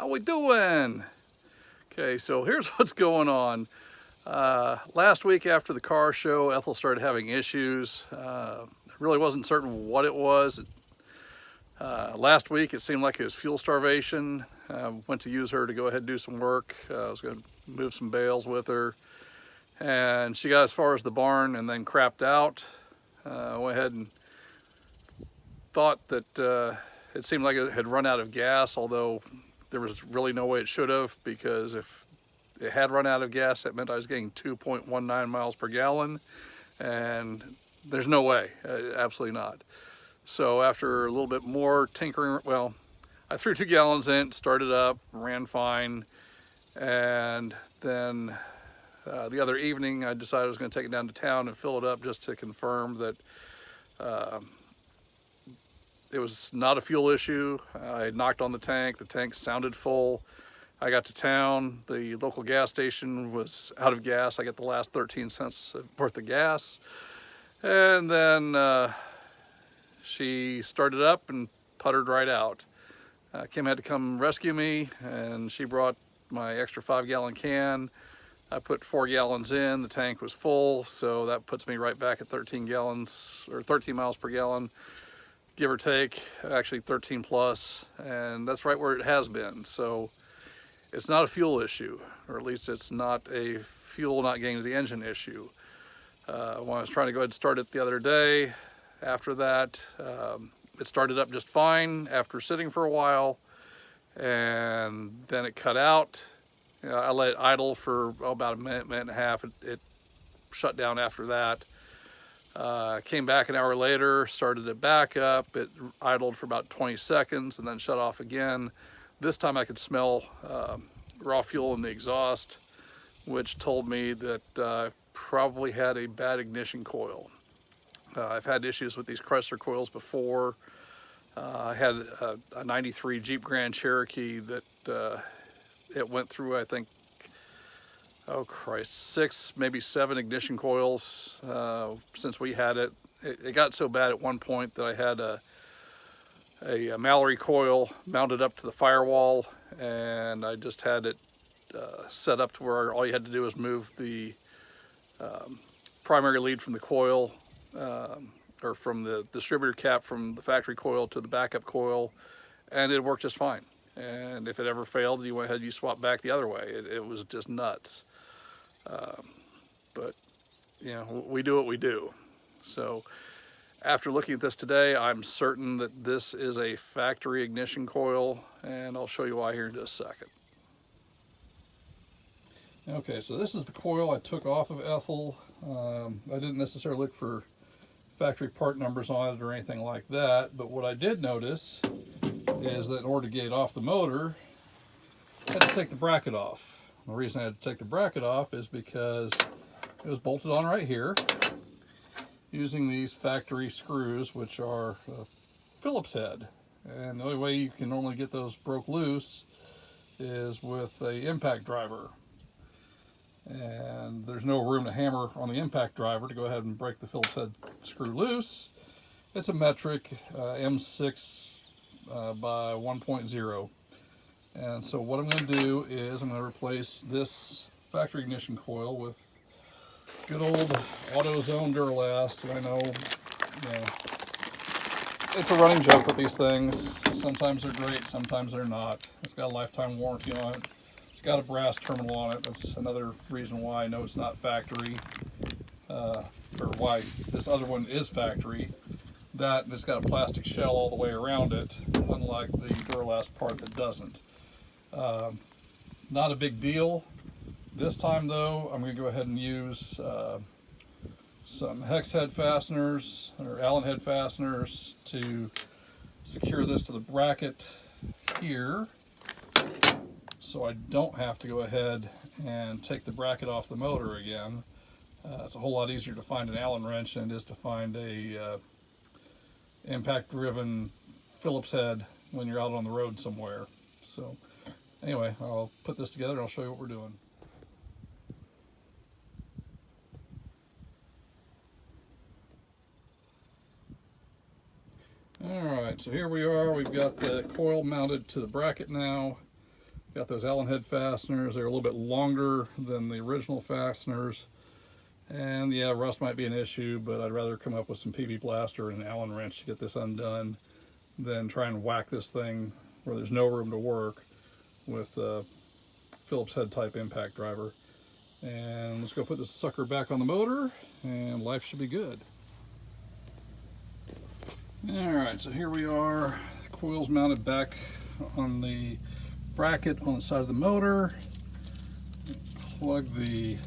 How we doing? Okay, so here's what's going on. Last week after the car show, Ethyl started having issues. Really wasn't certain what it was. Last week it seemed like it was fuel starvation. Went to use her to go ahead and do some work. I was going to move some bales with her. And she got as far as the barn and then crapped out. Went ahead and thought that it seemed like it had run out of gas, although there was really no way it should have, because if it had run out of gas, that meant I was getting 2.19 miles per gallon, and there's no way, absolutely not. So after a little bit more tinkering, well, I threw 2 gallons in, started up, ran fine, and then the other evening I decided I was going to take it down to town and fill it up just to confirm that it was not a fuel issue. I had knocked on the tank sounded full. I got to town, the local gas station was out of gas. I got the last 13 cents worth of gas. And then she started up and puttered right out. Kim had to come rescue me, and she brought my extra 5-gallon can. I put 4 gallons in, the tank was full, so that puts me right back at 13 gallons, or 13 miles per gallon, give or take, actually 13 plus, and that's right where it has been. So it's not a fuel issue, or at least it's not a fuel not getting to the engine issue. When I was trying to go ahead and start it the other day, after that, it started up just fine after sitting for a while, and then it cut out. I let it idle for about a minute and a half. It shut down after that. Came back an hour later, started it back up. It idled for about 20 seconds and then shut off again. This time I could smell raw fuel in the exhaust, which told me that I probably had a bad ignition coil. I've had issues with these Chrysler coils before. I had a 93 Jeep Grand Cherokee that it went through, I think, oh Christ, 6, maybe 7 ignition coils since we had it. It got so bad at one point that I had a Mallory coil mounted up to the firewall, and I just had it set up to where all you had to do was move the primary lead from the coil, or from the distributor cap from the factory coil to the backup coil, and it worked just fine. And if it ever failed, you went ahead and you swapped back the other way. It was just nuts. But, you know, we do what we do. So after looking at this today, I'm certain that this is a factory ignition coil, and I'll show you why here in just a second. Okay, so this is the coil I took off of Ethyl. I didn't necessarily look for factory part numbers on it or anything like that, but what I did notice is that in order to get it off the motor, I had to take the bracket off. The reason I had to take the bracket off is because it was bolted on right here using these factory screws, which are a Phillips head. And the only way you can normally get those broke loose is with an impact driver. And there's no room to hammer on the impact driver to go ahead and break the Phillips head screw loose. It's a metric M6 by 1.0. And so what I'm going to do is I'm going to replace this factory ignition coil with good old AutoZone Duralast. I know, you know, it's a running joke with these things. Sometimes they're great, sometimes they're not. It's got a lifetime warranty on it. It's got a brass terminal on it. That's another reason why I know it's not factory, or why this other one is factory. That it's got a plastic shell all the way around it, unlike the Duralast part that doesn't. Not a big deal. This time though, I'm going to go ahead and use some hex head fasteners or Allen head fasteners to secure this to the bracket here, so I don't have to go ahead and take the bracket off the motor again. It's a whole lot easier to find an Allen wrench than it is to find a impact driven Phillips head when you're out on the road somewhere. So anyway, I'll put this together and I'll show you what we're doing. Alright, so here we are. We've got the coil mounted to the bracket now. Got those Allen head fasteners. They're a little bit longer than the original fasteners. And yeah, rust might be an issue, but I'd rather come up with some PB blaster and an Allen wrench to get this undone than try and whack this thing where there's no room to work with a Phillips head type impact driver. And let's go put this sucker back on the motor and life should be good. Alright, so here we are. The coil's mounted back on the bracket on the side of the motor. Plug the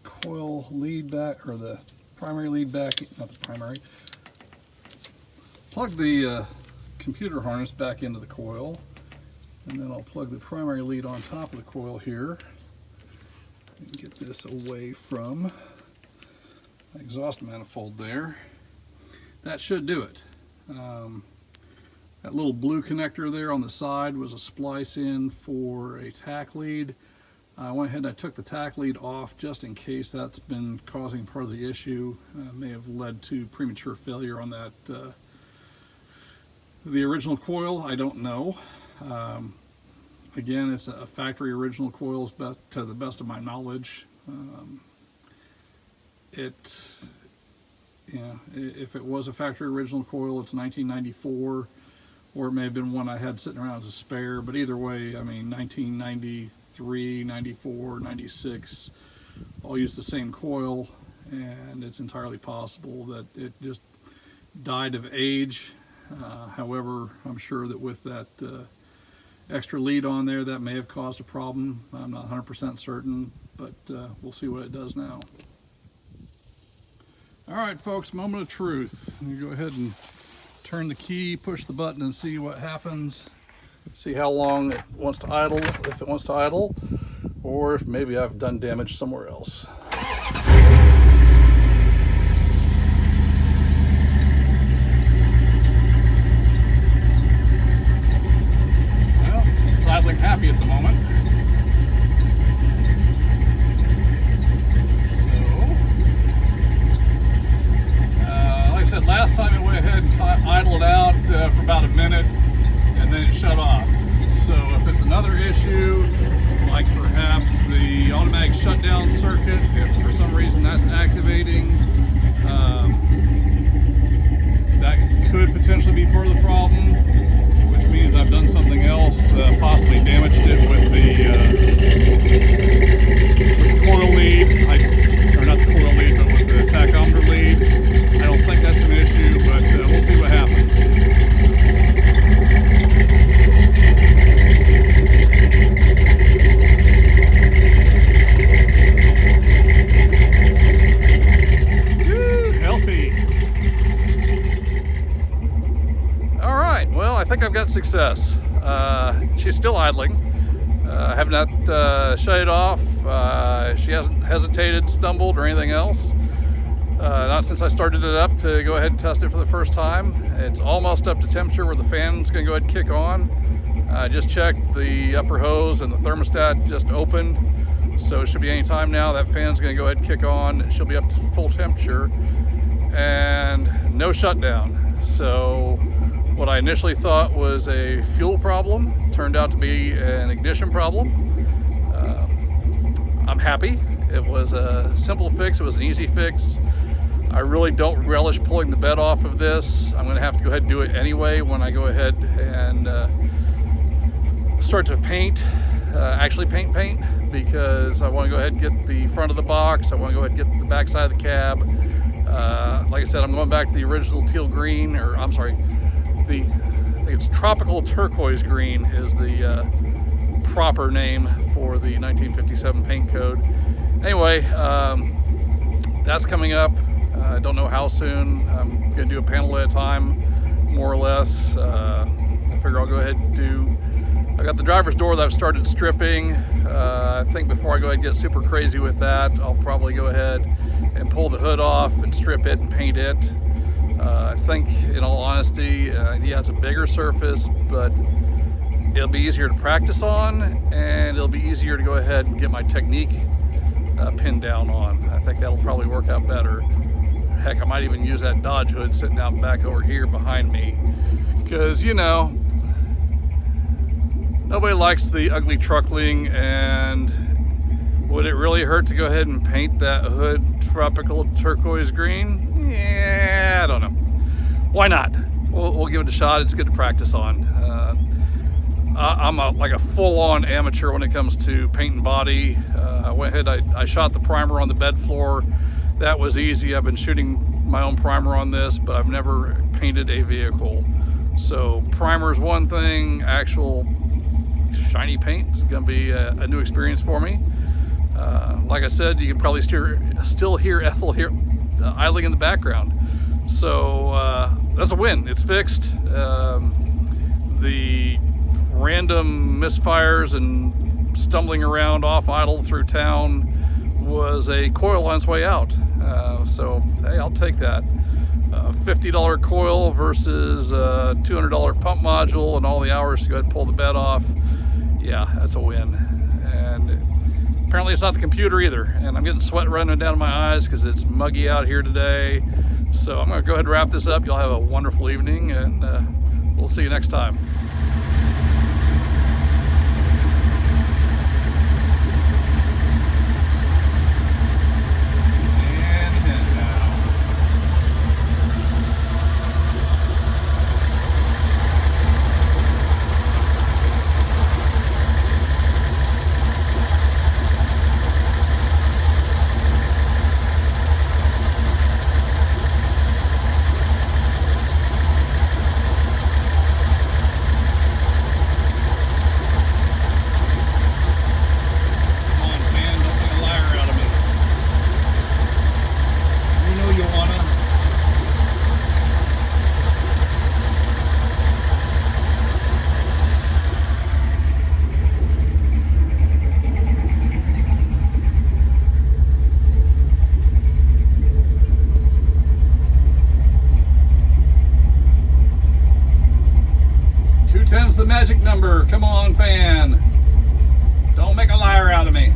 coil lead back, or the primary lead back, not the primary. Plug the computer harness back into the coil, and then I'll plug the primary lead on top of the coil here and get this away from the exhaust manifold there. That should do it. That little blue connector there on the side was a splice in for a tack lead. I went ahead and I took the tack lead off just in case that's been causing part of the issue. May have led to premature failure on that the original coil. I don't know. Again, it's a factory original coil to the best of my knowledge. If it was a factory original coil, it's 1994, or it may have been one I had sitting around as a spare, but either way, I mean, 1993, 94, 96, all use the same coil, and it's entirely possible that it just died of age. However, I'm sure that with that extra lead on there, that may have caused a problem. I'm not 100% certain, but we'll see what it does now. All right, folks, moment of truth. You go ahead and turn the key, push the button, and see what happens. See how long it wants to idle, if it wants to idle, or if maybe I've done damage somewhere else. Well, it's idling happy at the moment. Last time it went ahead and idled out for about a minute and then it shut off. So if it's another issue, like perhaps the automatic shutdown circuit, if for some reason that's activating, that could potentially be part of the problem, which means I've done something else, possibly damaged it with the coil lead, or not the coil lead, but with the tachometer lead. I don't think that's an issue, but we'll see what happens. Woo, healthy. All right, well, I think I've got success. She's still idling. I have not shut it off. She hasn't hesitated, stumbled, or anything else. Not since I started it up to go ahead and test it for the first time. It's almost up to temperature where the fan's going to go ahead and kick on. I just checked the upper hose and the thermostat just opened, so it should be any time now. That fan's going to go ahead and kick on. She'll be up to full temperature and no shutdown. So what I initially thought was a fuel problem turned out to be an ignition problem. I'm happy. It was a simple fix. It was an easy fix. I really don't relish pulling the bed off of this. I'm going to have to go ahead and do it anyway when I go ahead and start to paint, actually paint, because I want to go ahead and get the front of the box. I want to go ahead and get the back side of the cab. Like I said, I'm going back to the original teal green, or I'm sorry, I think it's tropical turquoise green is the proper name for the 1957 paint code. Anyway, that's coming up. I don't know how soon. I'm going to do a panel at a time, more or less. I figure I'll go ahead and do... I got the driver's door that I've started stripping. I think before I go ahead and get super crazy with that, I'll probably go ahead and pull the hood off and strip it and paint it. I think, in all honesty, yeah, it's a bigger surface, but it'll be easier to practice on, and it'll be easier to go ahead and get my technique pinned down on. I think that'll probably work out better. Heck, I might even use that Dodge hood sitting out back over here behind me, because, you know, Nobody likes the ugly truckling, and would it really hurt to go ahead and paint that hood tropical turquoise green? Yeah, I don't know. Why not? We'll give it a shot. It's good to practice on. I'm like a full-on amateur when it comes to paint and body. I went ahead, I shot the primer on the bed floor. That was easy. I've been shooting my own primer on this, but I've never painted a vehicle. So primer is one thing, actual shiny paint is going to be a new experience for me. Like I said, you can probably still hear Ethyl here idling in the background. So that's a win. It's fixed. The random misfires and stumbling around off idle through town was a coil on its way out. So hey, I'll take that. $50 coil versus $200 pump module and all the hours to go ahead and pull the bed off. Yeah, that's a win. And apparently it's not the computer either. And I'm getting sweat running down my eyes because it's muggy out here today. So I'm going to go ahead and wrap this up. Y'all have a wonderful evening, and we'll see you next time. The magic number. Come on, fan. Don't make a liar out of me.